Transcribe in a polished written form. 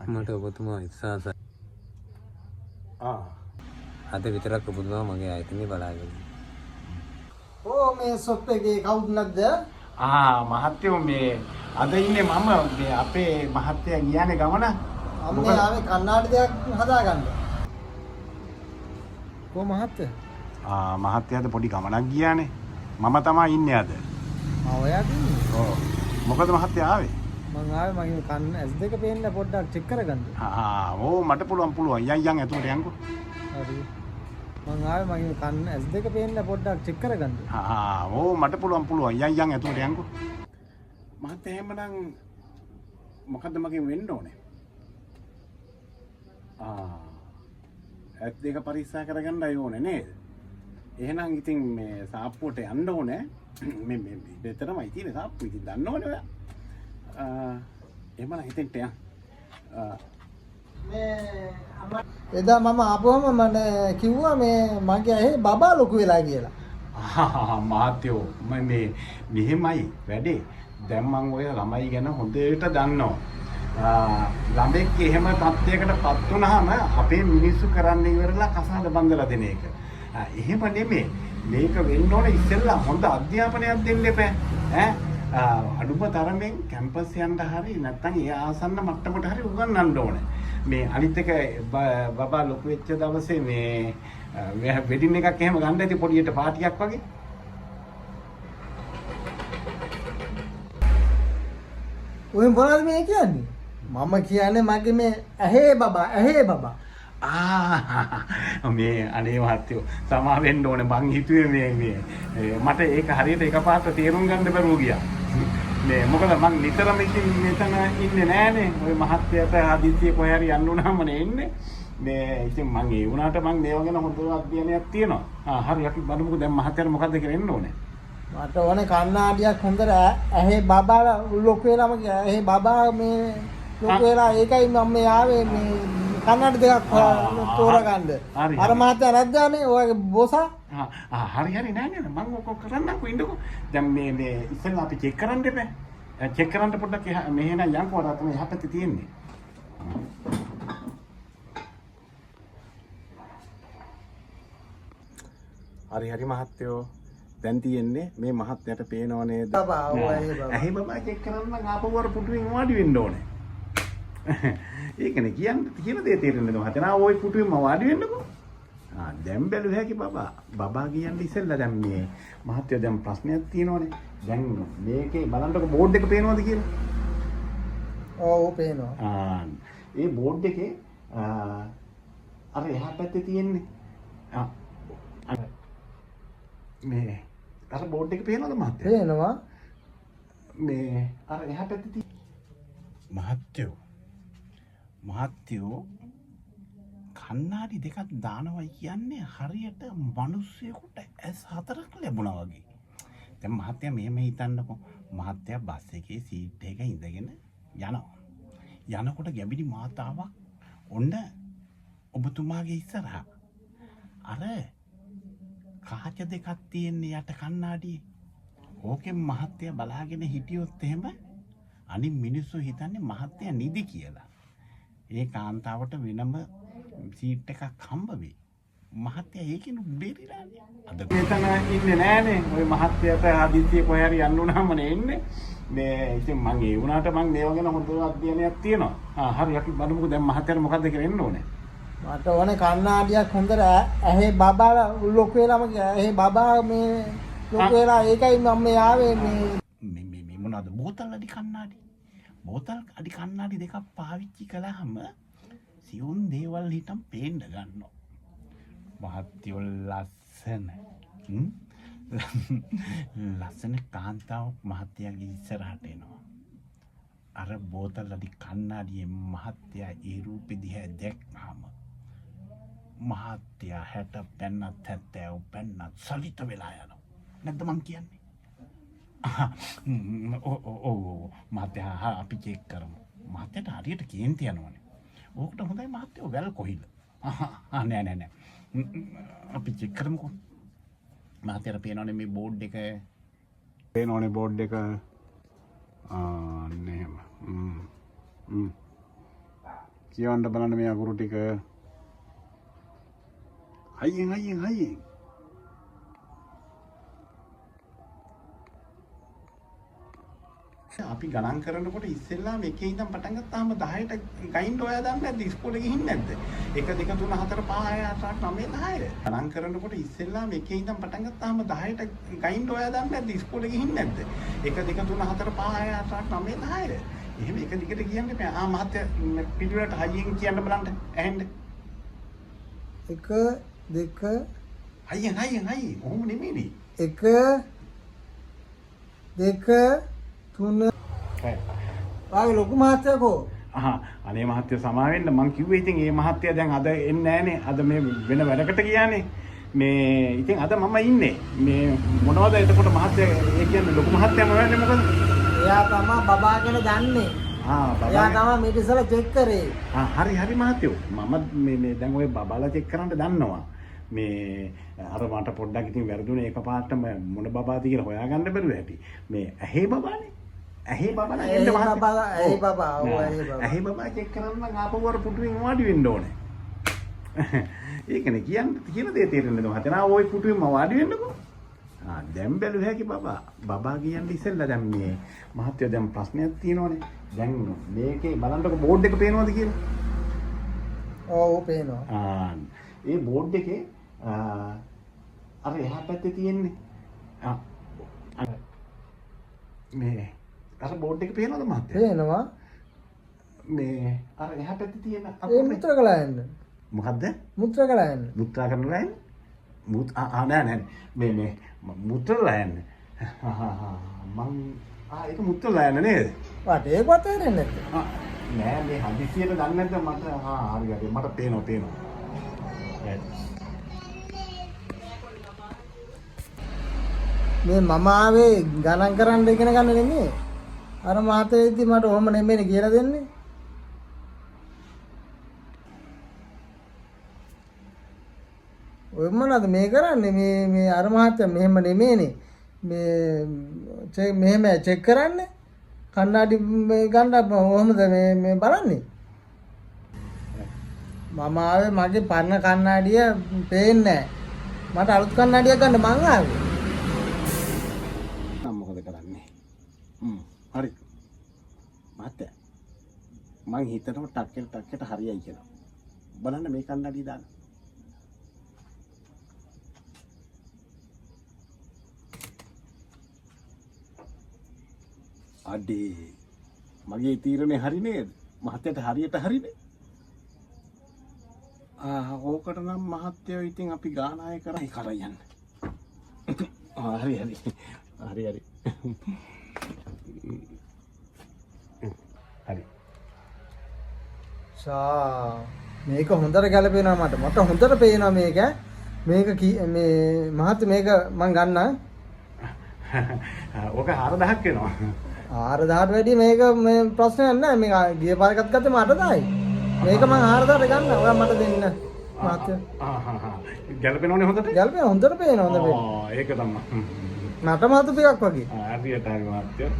මට ඔබතුමා විශ්වාසයි. අද විතරක් ඔබතුමා මගේ ආයතනය බලාගෙන. මේ සොප් එකේ කවුද නැද්ද? මහත්තයෝ මේ අද ඉන්නේ මම මේ අපේ මහත්තයා ගියානේ ගමන. මම මේ ආවේ කන්නාඩි දෙයක් හදාගන්න. මහත්තයා? මහත්තයාද පොඩි ගමනක් ගියානේ. මම තමයි ඉන්නේ අද. ඔයාද ඉන්නේ? ඔව්. මොකද මහත්තයා ආවේ? මං ආවේ මගේ කන්න S2 පේන්න පොඩ්ඩක් චෙක් කරගන්න. ඕ මට පුළුවන් යන් ඇතුළට යන්කෝ. හරි. මං ආවේ මගේ කන්න S2 පේන්න පොඩ්ඩක් චෙක් කරගන්න. ඕ මට පුළුවන් යන් ඇතුළට යන්කෝ. මහත්තයා එහෙමනම් මොකද්ද මගෙන් වෙන්න ඕනේ? S2 පරීක්ෂා කරගන්නයි ඕනේ නේද? එහෙනම් ඉතින් මේ සාප්පුවට යන්න ඕනේ. මේ දෙතරමයි තියෙන්නේ සාප්පු. ඉතින් දන්නවනේ ඔයා. එහෙමනම් හිතෙන්ට යන්න. එදා මම ආපුවම මම කිව්වා මේ මගේ ඇහි බබා ලොකු වෙලා කියලා. මහත්තයෝ මේ මෙහෙමයි වැඩේ. දැන් මම ඔය ළමයි ගැන හොඳට දන්නවා. ළමෙක් එහෙම තත්යකටපත් වුනහම අපේ මිනිස්සු කරන්න ඉවරලා කසාද බඳලා දෙන එක. එහෙම නෙමෙයි. මේක වෙන්න ඕනේ ඉස්සෙල්ලා හොඳ අධ්‍යාපනයක් දෙන්න එපා. අඩුම තරමෙන් කැම්පස් යන්න හරි නැත්නම් ඒ ආසන්න මට්ටමට හරි උගන්වන්න ඕනේ. මේ අනිත් එක බබා ලොකු වෙච්ච දවසේ මේ වෙඩින් එකක් එහෙම ගන්න ඇති පොඩියට පාටියක් වගේ. ඔය මොනවද මේ කියන්නේ? මම කියන්නේ මගේ මේ ඇහේ බබා. මේ අනේ මහත්තයෝ සමා වෙන්න ඕනේ. මං හිතුවේ මේ මට ඒක හරියට එකපාරට තේරුම් ගන්න බැරුව ගියා. මේ මොකද මං නිතරම ඉතින් මෙතන ඉන්නේ නෑනේ. ওই මහත්තයාට හදිස්සිය කොහේ හරි යන්න උනහම නේ. මේ ඉතින් මං ඒ වුණාට මං මේව ගැන හොඳ අධ්‍යයනයක් තියෙනවා. හරි අපි බලමුකෝ දැන් මහත්තයාට මොකද්ද කියලා එන්න ඕනේ. මට ඕනේ කන්නාඩියක් හොඳට ඇහේ බබා ලොකු වෙලාම ඇහේ බබා මේ ලොකු වෙලා ඒකයි මම මේ ආවේ මේ කන්නාඩි දෙකක් තෝරගන්න. අර මහත්තයා නැද්දානේ ඔයගේ බොසා? හරි නෑ මම ඔක කරන්නම්කෝ ඉන්නකෝ. දැන් මේ ඉස්සෙල්ලා අපි චෙක් කරන්න දෙපේ. චෙක් කරන්න පොඩ්ඩක් මෙහෙන යන්කෝ අර තමයි යහපැත්තේ තියෙන්නේ. හරි මහත්තයෝ දැන් තියෙන්නේ මේ මහත්යට පේනව නේද? ඇහි බබා චෙක් කරන්න ආපහු වර පුටුවෙන් වාඩි වෙන්න ඕනේ. ඒකනේ කියන දේ තේරෙන්නේ නැහැ මහත්තයා. ওই පුටුවෙන්ම වාඩි වෙන්නකෝ. දැන් බැලුව හැකි බබා කියන්නේ ඉස්සෙල්ලා දැන් මේ මහත්තයා දැන් ප්‍රශ්නයක් තියෙනවනේ. දැන් මේකේ බලන්නකො බෝඩ් එක පේනවද කියලා? ඔව් පේනවා. ඒ බෝඩ් එකේ අර එහා පැත්තේ තියෙන්නේ. මේ අර බෝඩ් එක පේනවද මහත්තයා? පේනවා. මේ අර එහා පැත්තේ තියෙන මහත්තයෝ කන්නාඩි දෙකක් දානවයි කියන්නේ හරියට මිනිස්සෙකුට S4ක් ලැබුණා වගේ. දැන් මහත්තයා මෙහෙම හිතන්නකො. මහත්තයා බස් එකේ සීට් එක ඉඳගෙන යනවා. යනකොට ගැබිලි මාතාවක් ඔන්න ඔබතුමාගේ ඉස්සරහා. අර කාච දෙකක් තියෙන යට කන්නාඩියේ. ඕකෙන් මහත්තයා බලාගෙන හිටියොත් එහෙම අනිත් මිනිස්සු හිතන්නේ මහත්තයා නිදි කියලා. ඒ කාන්තාවට වෙනම සීට් එකක් හම්බ වෙයි. මහත්තයා ඒකින් බේරිලානේ. අද මෙතන ඉන්නේ නෑනේ. ওই මහත්තයාට හදිස්සිය කොහේ හරි යන්න උනහම නේ. මේ ඉතින් මං ඒ වුණාට මං මේව ගැන හොඳ අධ්‍යයනයක් තියෙනවා. හරි අපි බලමුකෝ දැන් මහත්තයාට මොකද්ද කියලා එන්න ඕනේ. මට ඕනේ කන්නාඩියක් හොඳට ඇහේ බබා ලොකු වෙලාම ඇහේ බබා මේ ලොකු වෙලා ඒකයි මම මේ ආවේ මේ මොනවද බෝතල් අඩි කන්නාඩි දෙකක් පාවිච්චි කළාම සියුම් දේවල් හිටම් පේන්න ගන්නවා. මහත්තයෝ ලස්සන කාන්තාවක් මහත්තයාගේ ඉස්සරහට එනවා. අර බෝතල් අඩි කන්නාඩියේ මහත්තයා ඒ රූපෙ දිහා දැක්කම මහත්තයා 60 පැන්නත් 70 පැන්නත් සලිත වෙලා යනවා. නැද්ද මං කියන්නේ? ඔව් මහත්තයා අපි චෙක් කරමු. මහත්තයාට හරියට කේන්ති යනවනේ. ඕකට හොඳයි මහත්තයෝ වැල් කොහිද? නෑ. අපි චෙක් කරමුකෝ. මහත්තයාට පේනවනේ මේ බෝඩ් එක. පේනවනේ බෝඩ් එක. නේම. කියවන්න බලන්න මේ අකුරු ටික. හයියෙන්. අපි ගණන් කරනකොට ඉස්සෙල්ලාම එකේ ඉඳන් පටන් ගත්තාම 10ට ගයින්ඩ් ඔයා දන්නේ නැද්ද? ඉස්කෝලේ ගිහින් නැද්ද? 1 2 3 4 5 6 8 9 10. ගණන් කරනකොට ඉස්සෙල්ලාම එකේ ඉඳන් පටන් ගත්තාම 10ට ගයින්ඩ් ඔයා දන්නේ නැද්ද? ඉස්කෝලේ ගිහින් නැද්ද? 1 2 3 4 5 6 8 9 10. එහෙම එක දිගට කියන්න බෑ. මහත්තයා පිළිවෙලට හයියෙන් කියන්න බලන්න. ඇහෙන්න. 1 2 හයියෙන්. ඔහොම නෙමෙයි. 1 2 3 ආවේ ලොකු මහත්තයකෝ. අනේ මහත්තයා සමා වෙන්න මං කිව්වේ ඉතින් මේ මහත්තයා දැන් අද එන්නේ නැහනේ. අද මේ වෙන වැඩකට ගියානේ. මේ ඉතින් අද මම ඉන්නේ. මේ මොනවද එතකොට මහත්තයා ඒ කියන්නේ ලොකු මහත්තයාම වෙන්නේ මොකද? එයා තමයි බබා කියලා දන්නේ. බබා. එයා තමයි මේක ඉස්සලා චෙක් කරේ. හරි මහත්තයෝ. මම මේ දැන් ඔය බබාලා චෙක් කරන්න දන්නවා. මේ අර මට පොඩ්ඩක් ඉතින් වැරදුනේ එකපාරටම මොන බබාද කියලා හොයාගන්න බැරුව ඇති. මේ ඇහි බබානේ. ඇහි බබා නේද මහත්තයා? ඇහි බබා චෙක් කරන්න නම් ආපහු වර පුටුවෙන් වාඩි වෙන්න ඕනේ. ඒකනේ කියන දේ තේරෙන්නේ නැද්ද මහත්තයා? ඔය පුටුවෙන්ම වාඩි වෙන්නකෝ. දැන් බැලුව හැකි බබා කියන්නේ ඉස්සෙල්ලා දැන් මේ මහත්තයා දැන් ප්‍රශ්නයක් තියෙනවනේ. දැන් මේකේ බලන්නකො බෝඩ් එක පේනවද කියලා? ඔව් පේනවා. ඒ බෝඩ් එකේ අර එහා පැත්තේ තියෙන්නේ මේ අර බෝඩ් එක පේනවද මහත්තයා? පේනවා. මේ අර එහා පැත්තේ තියෙන ඒ මුත්‍රා කළා යන්න. මොකද්ද? මුත්‍රා කළා යන්න. මුත්‍රා කරනවා යන්නේ? නෑ මේ මුත්‍රාලා යන්නේ. මං ඒක මුත්‍රාලා යන්නේ නේද? වාට ඒකවත් තේරෙන්නේ නැද්ද? නෑ මේ හදිසියට දන්නේ නැද්ද මට හරි මට පේනවා. මේ මම ආවේ ගණන් කරන්න ඉගෙන ගන්න නෙමෙයි. අර මහතෙද්දි මට ඔහොම නෙමෙයි කියලා දෙන්නේ. ඔය මොනවද මේ කරන්නේ? මේ අර මහත්තයා මෙහෙම නෙමෙයිනේ. මෙහෙම චෙක් කරන්නේ. කණ්ණාඩි ගන්න කොහොමද මේ බලන්නේ? මම ආවේ මගේ පරණ කණ්ණාඩිය පේන්නේ නැහැ. මට අලුත් කණ්ණාඩියක් ගන්න මං ආවේ. මොකද කරන්නේ? හරි. මහත්තයා මං හිතනවා ටක්කෙට හරියයි කියලා. බලන්න මේ කණ්ණාඩිය දාන්න. අඩේ මගේ තීරණේ හරි නේද? මහත්තයාට හරියට හරිනේ. ඕකට නම් මහත්තයෝ ඉතින් අපි ගානාය කරයි කරයන්. හරි. හරි. මේක හොඳට ගැලපෙනවා මට හොඳට පේනවා මේක. මේක මේ මහත් මේක මං ගන්නම්. ඕක 4000ක් වෙනවා. 4000ට වැඩි මේක මේ ප්‍රශ්නයක් නැහැ. මේක ගිය පාරකත් ගත්තේ 8000යි. මේක මං 4000ට ගන්න. ඔයා මට දෙන්න. මහත්තයා. ගැලපෙනවනේ හොඳට. ගැලපෙනවා හොඳට පේනවා හොඳට. ඒක තමයි. නට මාතු ටිකක් වගේ. හරියට හරි මහත්තයා.